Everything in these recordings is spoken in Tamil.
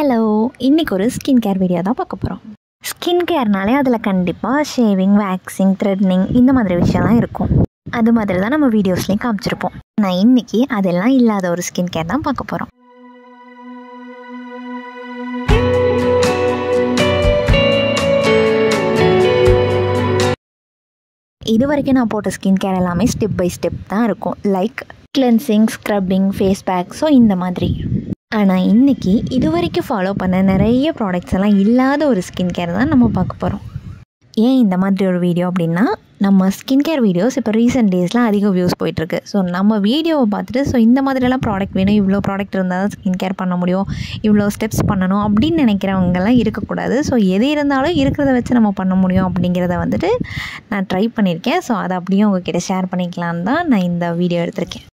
ஹலோ, இன்றைக்கி ஒரு ஸ்கின் கேர் வீடியோ தான் பார்க்க போகிறோம். ஸ்கின் கேர்னாலே அதில் கண்டிப்பாக ஷேவிங், வேக்சிங், த்ரெட்னிங் இந்த மாதிரி விஷயம்லாம் இருக்கும். அது மாதிரி தான் நம்ம வீடியோஸ்லேயும் காமிச்சிருப்போம். நான் இன்றைக்கி அதெல்லாம் இல்லாத ஒரு ஸ்கின் கேர் தான் பார்க்க போகிறோம். இது வரைக்கும் நான் போட்ட ஸ்கின் கேர் எல்லாமே ஸ்டெப் பை ஸ்டெப் தான் இருக்கும். Like cleansing, scrubbing, face pack, so இந்த மாதிரி. ஆனால் இன்றைக்கி இது வரைக்கும் ஃபாலோ பண்ண நிறைய ப்ராடக்ட்ஸ் எல்லாம் இல்லாத ஒரு ஸ்கின் கேர் தான் நம்ம பார்க்க போகிறோம். ஏன் இந்த மாதிரி ஒரு வீடியோ அப்படின்னா, நம்ம ஸ்கின் கேர் வீடியோஸ் இப்போ ரீசெண்ட் டேஸில் அதிக வியூஸ் போயிட்டுருக்கு. ஸோ நம்ம வீடியோவை பார்த்துட்டு இந்த மாதிரிலாம் ப்ராடக்ட் வேணும், இவ்வளோ ப்ராடக்ட் இருந்தால் தான் ஸ்கின் கேர் பண்ண முடியும், இவ்வளோ ஸ்டெப்ஸ் பண்ணணும் அப்படின்னு நினைக்கிறவங்கெல்லாம் இருக்கக்கூடாது. ஸோ எது இருந்தாலும் இருக்கிறத வச்சு நம்ம பண்ண முடியும் அப்படிங்கிறத நான் ட்ரை பண்ணியிருக்கேன். ஸோ அதை அப்படியே உங்ககிட்ட ஷேர் பண்ணிக்கலான்னு தான் நான் இந்த வீடியோ எடுத்திருக்கேன்.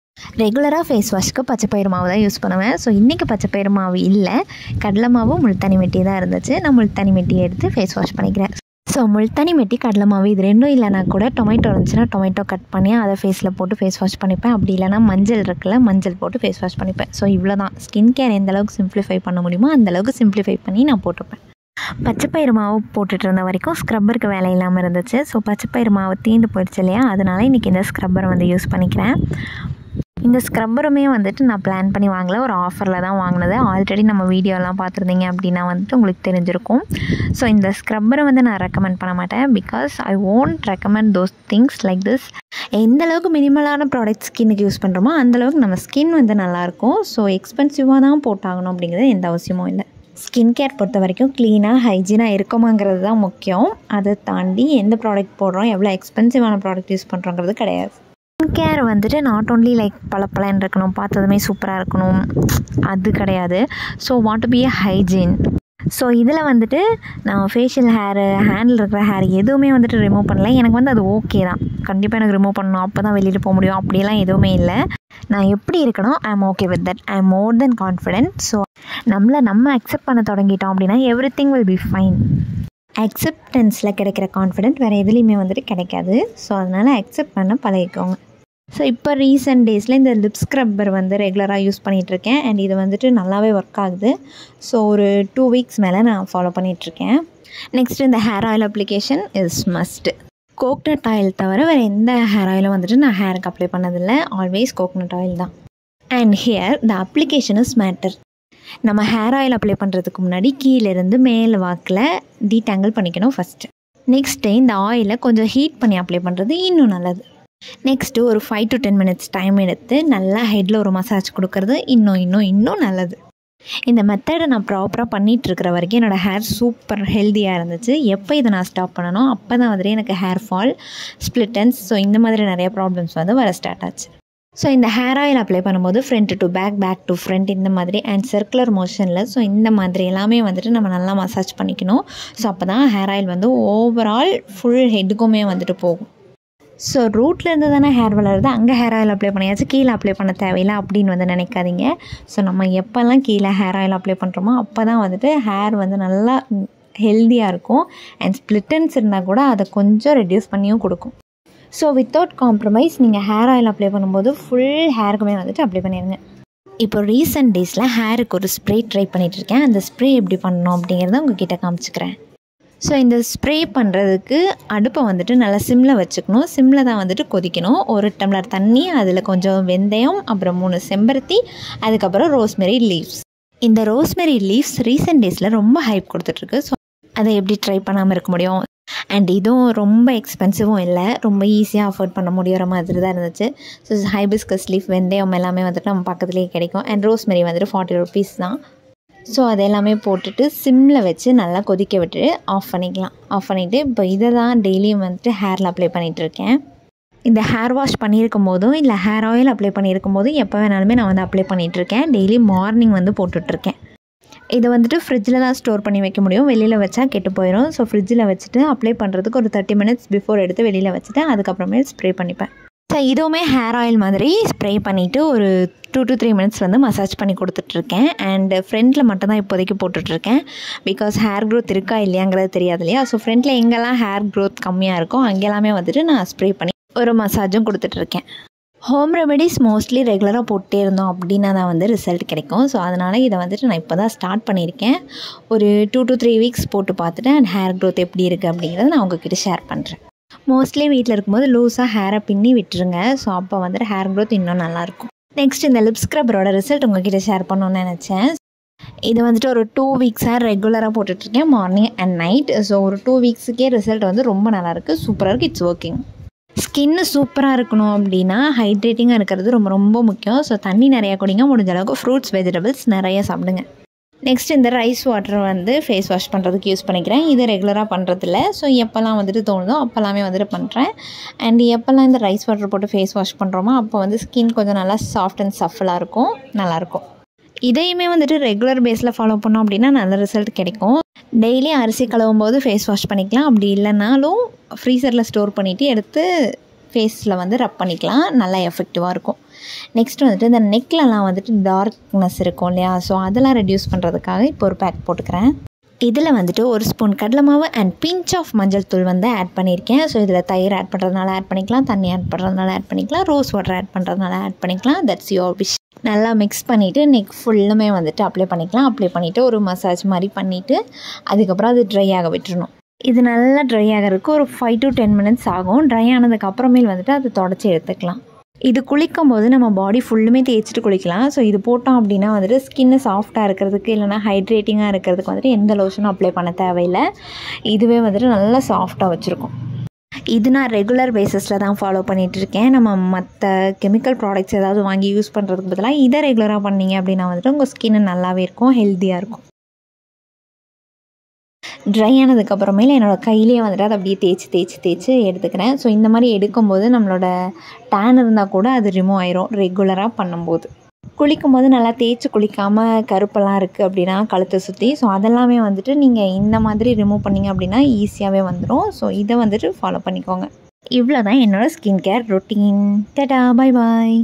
ரெகுலராக ஃபேஸ் வாஷ்க்கு பச்சைப்பயிறு மாவு தான் யூஸ் பண்ணுவேன். ஸோ இன்றைக்கி பச்சைப்பயிறு மாவு இல்லை, கடலை மாவும் முல்தானி மெட்டி தான் இருந்துச்சு. நான் முல்தானி மெட்டி எடுத்து ஃபேஸ் வாஷ் பண்ணிக்கிறேன். ஸோ முல்தானி மெட்டி, கடலை மாவு இது ரெண்டும் இல்லைனா கூட டொமேட்டோ இருந்துச்சுன்னா டொமேட்டோ கட் பண்ணி அதை ஃபேஸில் போட்டு ஃபேஸ் வாஷ் பண்ணிப்பேன். அப்படி இல்லைனா மஞ்சள் இருக்குல்ல, மஞ்சள் போட்டு ஃபேஸ் வாஷ் பண்ணிப்பேன். ஸோ இவ்வளோ தான். ஸ்கின் கேர் எந்த அளவுக்கு சிம்ப்ளிஃபை பண்ண முடியுமோ அந்தளவுக்கு சிம்ப்ளிஃபை பண்ணி நான் போட்டுப்பேன். பச்சைப்பயிறு மாவு போட்டுட்டு இருந்த வரைக்கும் ஸ்க்ரப்பருக்கு வேலை இல்லாமல் இருந்துச்சு. ஸோ பச்சைப்பயிறு மாவு தீர்ந்து போயிடுச்சு இல்லையா, அதனால் இன்றைக்கி இந்த ஸ்க்ரப்பரை யூஸ் பண்ணிக்கிறேன். இந்த ஸ்க்ரப்பருமே நான் பிளான் பண்ணி வாங்கல, ஒரு ஆஃபரில் தான் வாங்கினது. ஆல்ரெடி நம்ம வீடியோலாம் பார்த்துருந்தீங்க அப்படின்னா உங்களுக்கு தெரிஞ்சிருக்கும். ஸோ இந்த ஸ்க்ரப்பரை நான் ரெக்கமெண்ட் பண்ண மாட்டேன். Because I won't recommend those things like this. எந்த அளவுக்கு மினிமலான ப்ராடக்ட் ஸ்கின்னுக்கு யூஸ் பண்ணுறோமோ அந்தளவுக்கு நம்ம ஸ்கின் நல்லாயிருக்கும். ஸோ எக்ஸ்பென்சிவாக தான் போட்டாகணும் அப்படிங்கிறது எந்த அவசியமும் இல்லை. ஸ்கின் கேர் பொறுத்த வரைக்கும் க்ளீனாக, ஹைஜீனாக இருக்குமாங்கிறது தான் முக்கியம். அதை தாண்டி எந்த ப்ராடக்ட் போடுறோம், எவ்வளோ எக்ஸ்பென்சிவான ப்ராடக்ட் யூஸ் பண்ணுறோங்கிறது கிடையாது. Skin care not only like பளபளன்னு இருக்கணும், பார்த்ததுமே சூப்பராக இருக்கணும், அது கிடையாது. So what to be a hygiene. So இதில் நான் ஃபேஷியல் ஹேரு, ஹேண்டில் இருக்கிற ஹேர் எதுவுமே ரிமூவ் பண்ணல. எனக்கு அது ஓகே தான். கண்டிப்பாக எனக்கு ரிமூவ் பண்ணணும், அப்போ தான் வெளியில் போக முடியும், அப்படியெல்லாம் எதுவுமே இல்லை. நான் எப்படி இருக்கணும், I am okay with that. I am more than confident. So நம்ம அக்செப்ட் பண்ண தொடங்கிட்டோம் அப்படின்னா everything will be fine. அக்செப்டன்ஸில் கிடைக்கிற கான்ஃபிடென்ட் வேறு எதுலேயுமே கிடைக்காது. ஸோ அதனால் அக்செப்ட் பண்ண பழகிக்கோங்க. ஸோ இப்போ ரீசெண்ட் டேஸில் இந்த லிப் ஸ்க்ரப்பர் ரெகுலராக யூஸ் பண்ணிகிட்ருக்கேன். அண்ட் இது நல்லாவே ஒர்க் ஆகுது. ஸோ ஒரு 2 வீக்ஸ் மேலே நான் ஃபாலோ பண்ணிகிட்ருக்கேன். நெக்ஸ்ட்டு இந்த hair oil application is must. Coconut oil தவிர வேறு எந்த ஹேர் ஆயிலும் நான் ஹேருக்கு அப்ளை பண்ணதில்லை. ஆல்வேஸ் கோக்னட் ஆயில் தான். And here the application is matter. நம்ம ஹேர் ஆயில் அப்ளை பண்ணுறதுக்கு முன்னாடி கீழேருந்து மேல் வாக்கில் டீடாங்கிள் பண்ணிக்கணும் ஃபஸ்ட்டு. நெக்ஸ்ட்டு இந்த ஆயிலை கொஞ்சம் ஹீட் பண்ணி அப்ளை பண்ணுறது இன்னும் நல்லது. நெக்ஸ்ட்டு ஒரு 5 to 10 minutes டைம் எடுத்து நல்லா ஹெட்டில் ஒரு மசாஜ் கொடுக்கறது இன்னும் நல்லது. இந்த மெத்தடை நான் ப்ராப்பராக பண்ணிகிட்ருக்கிற வரைக்கும் என்னோடய ஹேர் சூப்பர் ஹெல்த்தியாக இருந்துச்சு. எப்போ இதை நான் ஸ்டாப் பண்ணணும் அப்போ தான் எனக்கு ஹேர் ஃபால், ஸ்ப்ளிட்டன்ஸ், ஸோ இந்த மாதிரி நிறைய ப்ராப்ளம்ஸ் வர ஸ்டார்ட் ஆச்சு. ஸோ இந்த ஹேர் ஆயில் அப்ளை பண்ணும்போது front to back, back to front இந்த மாதிரி அண்ட் சர்க்குலர் மோஷனில், ஸோ இந்த மாதிரி எல்லாமே நம்ம நல்லா மசாஜ் பண்ணிக்கணும். ஸோ அப்போ தான் ஹேர் ஆயில் ஓவரால் ஃபுல் ஹெட்டுக்குமே போகும். ஸோ ரூட்லேருந்து தானே ஹேர் வளருது, அங்கே ஹேர் ஆயில் அப்ளை பண்ணியாச்சு, கீழே அப்ளை பண்ண தேவையில்லை அப்படின்னு நினைக்காதீங்க. ஸோ நம்ம எப்போல்லாம் கீழே ஹேர் ஆயில் அப்ளை பண்ணுறோமோ அப்போ தான் ஹேர் நல்லா ஹெல்த்தியாக இருக்கும். அண்ட் ஸ்ப்ளிட்டன்ஸ் இருந்தால் கூட அதை கொஞ்சம் ரெடியூஸ் பண்ணியும் கொடுக்கும். ஸோ வித்தவுட் காம்ப்ரமைஸ் நீங்கள் ஹேர் ஆயில் அப்ளை பண்ணும்போது ஃபுல் ஹேருக்குமே அப்ளை பண்ணிடுங்க. இப்போ ரீசெண்ட் டேஸில் ஹேருக்கு ஒரு ஸ்ப்ரே ட்ரை பண்ணிகிட்ருக்கேன். அந்த ஸ்ப்ரே எப்படி பண்ணணும் அப்படிங்கிறத உங்ககிட்ட காமிச்சிக்கிறேன். ஸோ இந்த ஸ்ப்ரே பண்ணுறதுக்கு அடுப்பை நல்லா சிம்மில் வச்சுக்கணும். சிம்மில் தான் கொதிக்கணும். 1 டம்ளர் தண்ணி, அதில் கொஞ்சம் வெந்தயம், அப்புறம் 3 செம்பருத்தி, அதுக்கப்புறம் ரோஸ்மெரி லீவ்ஸ். இந்த ரோஸ்மெரி லீவ்ஸ் ரீசெண்ட் டேஸில் ரொம்ப ஹைப் கொடுத்துட்ருக்கு. ஸோ அதை எப்படி ட்ரை பண்ணாமல் இருக்க முடியும். அண்ட் இதுவும் ரொம்ப எக்ஸ்பென்சிவும் இல்லை, ரொம்ப ஈஸியாக அஃபோர்ட் பண்ண முடிகிற மாதிரி தான் இருந்துச்சு. ஸோ ஹைபிஸ்கஸ் லீஃப், வெந்தயம் எல்லாமே நம்ம பக்கத்துலேயே கிடைக்கும். அண்ட் ரோஸ்மெரி 40 rupees தான். ஸோ அது எல்லாமே போட்டுட்டு சிம்மில் வச்சு நல்லா கொதிக்க விட்டுட்டு ஆஃப் பண்ணிக்கலாம். ஆஃப் பண்ணிவிட்டு இப்போ இதை தான் டெய்லியும் ஹேரில் அப்ளை பண்ணிகிட்ருக்கேன். இந்த ஹேர் வாஷ் பண்ணியிருக்கும் போதும் இல்லை ஹேர் ஆயில் அப்ளை பண்ணியிருக்கும் போதும் எப்போ வேணாலுமே நான் அப்ளை பண்ணிகிட்ருக்கேன். டெய்லி மார்னிங் போட்டுட்ருக்கேன். இதை ஃப்ரிட்ஜில் தான் ஸ்டோர் பண்ணி வைக்க முடியும், வெளியில் வச்சா கெட்டு போயிடும். ஸோ ஃப்ரிட்ஜில் வச்சுட்டு அப்ளை பண்ணுறதுக்கு ஒரு 30 minutes பிஃபோர் எடுத்து வெளியில் வச்சுட்டு அதுக்கப்புறமே ஸ்ப்ரே பண்ணிப்பேன். ஸோ இதுவுமே ஹேர் ஆயில் மாதிரி ஸ்ப்ரே பண்ணிவிட்டு ஒரு 2 to 3 minutes மசாஜ் பண்ணி கொடுத்துட்ருக்கேன். அண்டு ஃப்ரண்ட்டில் மட்டும் தான் இப்போதைக்கு போட்டுட்ருக்கேன். பிகாஸ் ஹேர் க்ரோத் இருக்கா இல்லையாங்கிறது தெரியாது இல்லையா. ஸோ ஃப்ரண்ட்டில் எங்கெல்லாம் ஹேர் க்ரோத் கம்மியாக இருக்கோ அங்கெல்லாமே நான் ஸ்ப்ரே பண்ணி ஒரு மசாஜும் கொடுத்துட்ருக்கேன். ஹோம் ரெமெடிஸ் மோஸ்ட்லி ரெகுலராக போட்டே இருந்தோம் அப்படின்னா தான் வந்து ரிசல்ட் கிடைக்கும். ஸோ அதனால் இதை வந்துட்டு நான் இப்போ தான் ஸ்டார்ட் பண்ணியிருக்கேன். ஒரு 2 to 3 வீக்ஸ் போட்டு பார்த்துட்டு அண்ட் ஹேர் க்ரோத் எப்படி இருக்குது அப்படிங்கிறத நான் உங்ககிட்ட ஷேர் பண்ணுறேன். மோஸ்ட்லி வீட்டில் இருக்கும்போது லூஸாக ஹேரை பின்னி விட்டுருங்க. ஸோ அப்போ வந்துட்டு ஹேர் க்ரோத் இன்னும் நல்லாயிருக்கும். நெக்ஸ்ட் இந்த லிப் ஸ்க்ரப்பரோட ரிசல்ட் உங்ககிட்ட ஷேர் பண்ணணுன்னு நினச்சேன். இது வந்துட்டு ஒரு 2 வீக்ஸாக ரெகுலராக போட்டுட்ருக்கேன், மார்னிங் அண்ட் நைட். ஸோ ஒரு 2 வீக்ஸுக்கே ரிசல்ட் வந்து ரொம்ப நல்லாயிருக்கு, சூப்பராக இருக்குது. It's working. ஸ்கின்னு சூப்பராக இருக்கணும் அப்படின்னா ஹைட்ரேட்டிங்காக இருக்கிறது ரொம்ப ரொம்ப முக்கியம். ஸோ தண்ணி நிறையா குடிங்க, முடிஞ்ச அளவுக்கு ஃப்ரூட்ஸ் வெஜிடபிள்ஸ் நிறையா சாப்பிடுங்க. நெக்ஸ்ட் இந்த ரைஸ் வாட்டர் வந்து ஃபேஸ் வாஷ் பண்ணுறதுக்கு யூஸ் பண்ணிக்கிறேன். இது ரெகுலராக பண்ணுறதில்ல. ஸோ எப்போல்லாம் வந்துட்டு தோணுதோ அப்போல்லாமே வந்துட்டு பண்ணுறேன். அண்ட் எப்போல்லாம் இந்த ரைஸ் வாட்டர் போட்டு ஃபேஸ் வாஷ் பண்ணுறோமோ அப்போ வந்து ஸ்கின் கொஞ்சம் நல்லா சாஃப்ட் அண்ட் சஃபலாக இருக்கும், நல்லாயிருக்கும். இதையுமே வந்துட்டு ரெகுலர் பேஸில் ஃபாலோ பண்ணோம் அப்படின்னா நல்ல ரிசல்ட் கிடைக்கும். டெய்லி அரிசி கழுவும் போது ஃபேஸ் வாஷ் பண்ணிக்கலாம். அப்படி இல்லைனாலும் ஃப்ரீசரில் ஸ்டோர் பண்ணிவிட்டு எடுத்து ஃபேஸில் வந்து ரப் பண்ணிக்கலாம், நல்லா எஃபெக்டிவாக இருக்கும். நெக்ஸ்ட் வந்துட்டு இந்த நெக்லலாம் வந்துட்டு டார்க்னஸ் இருக்கும் இல்லையா, ஸோ அதெல்லாம் ரெடியூஸ் பண்ணுறதுக்காக இப்போ ஒரு பேக் போட்டுக்கிறேன். இதில் வந்துட்டு 1 ஸ்பூன் கடலை மாவு அண்ட் பிஞ்ச் ஆஃப் மஞ்சள் தூள் வந்து ஆட் பண்ணியிருக்கேன். ஸோ இதில் தயிர் ஆட் பண்ணுறதுனால ஆட் பண்ணிக்கலாம், தண்ணி ஆட் பண்ணுறதுனால ஆட் பண்ணிக்கலாம், ரோஸ் வாட்டர் ஆட் பண்ணுறதுனால ஆட் பண்ணிக்கலாம். That's your wish. நல்லா மிக்ஸ் பண்ணிவிட்டு நெக் ஃபுல்லுமே வந்துட்டு அப்ளை பண்ணிக்கலாம். அப்ளை பண்ணிவிட்டு ஒரு மசாஜ் மாதிரி பண்ணிவிட்டு அதுக்கப்புறம் அது ட்ரை ஆக விட்டுறணும். இது நல்லா ட்ரை ஆகிறதுக்கு ஒரு 5 to 10 மினிட்ஸ் ஆகும். ட்ரை ஆனதுக்கு அப்புறமேல் வந்துட்டு அதை தொடச்சி எடுத்துக்கலாம். இது குளிக்கும் போது நம்ம பாடி ஃபுல்லுமே தேய்ச்சிட்டு குளிக்கலாம். ஸோ இது போட்டோம் அப்படின்னா வந்துட்டு ஸ்கின்னு சாஃப்டாக இருக்கிறதுக்கு இல்லைனா ஹைட்ரேட்டிங்காக இருக்கிறதுக்கு வந்துட்டு எந்த லோஷனும் அப்ளை பண்ண தேவையில்லை. இதுவே வந்துட்டு நல்லா சாஃப்டாக வச்சுருக்கும். இது நான் ரெகுலர் பேஸஸில் தான் ஃபாலோ பண்ணிகிட்ருக்கேன். நம்ம மற்ற கெமிக்கல் ப்ராடக்ட்ஸ் ஏதாவது வாங்கி யூஸ் பண்ணுறதுக்கு பதிலாக இதை ரெகுலராக பண்ணிங்க அப்படின்னா வந்துட்டு உங்கள் ஸ்கின்னு நல்லாவே இருக்கும், ஹெல்த்தியாக இருக்கும். ட்ரை ஆனதுக்கப்புறமேல என்னோடய கையிலே வந்துட்டு அதை அப்படியே தேய்ச்சி எடுத்துக்கிறேன். ஸோ இந்த மாதிரி எடுக்கும்போது நம்மளோட டேன் இருந்தால் கூட அது ரிமூவ் ஆயிரும் ரெகுலராக பண்ணும்போது. குளிக்கும்போது நல்லா தேய்ச்சி குளிக்காமல் கருப்பெல்லாம் இருக்குது அப்படின்னா கழுத்தை சுற்றி, ஸோ அதெல்லாமே வந்துட்டு நீங்கள் இந்த மாதிரி ரிமூவ் பண்ணிங்க அப்படின்னா ஈஸியாகவே வந்துடும். ஸோ இதை வந்துட்டு ஃபாலோ பண்ணிக்கோங்க. இவ்வளோ தான் என்னோடய skin care routine. Tata, bye bye.